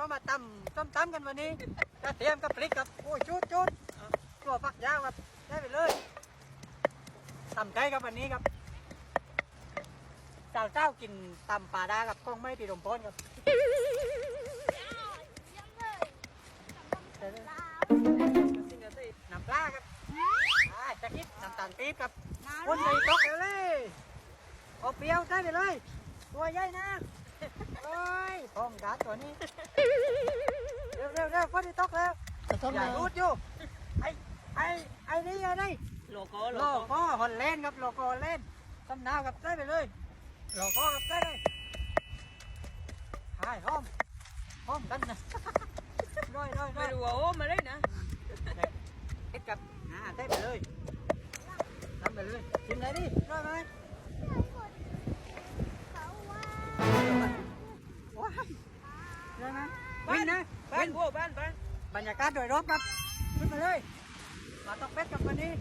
เรามาตำกันวันนี้กระเทียมกับพริกครับโอ้ยจุดตัวฝักยาวครับได้ไปเลยตำไก่ครับวันนี้ครับเจ้ากินตำปลาดากับกล้องไม่ปีลมพ้นครับน้ำปลาครับจะคิดน้ำตาลปี๊บครับคนใส่ตกเลยเอาเปรี้ยวได้ไปเลยตัวใหญ่นะโอ้ยพองกาตัวนี้เร็วคนที่ตกแล้วอย่ารูดอยู่ไอ้นี่โลโก้ฮอลแลนด์ครับโลโก้ฮอลแลนด์ตำนาวกับได้ไปเลยโลโก้กับได้เลยหอมกันนะร้อยไม่รู้ว่าโอ้มาเลยนะ เอ็ดกับได้ไปเลยทำไปเลยชิมเลยดิร้อยไหมว้ายได้ไหมวินนะ บ้านพวกบ้าน บรรยากาศโดยรอบครับขึ้นมาเลยมาตกเป็ดกับวันนี้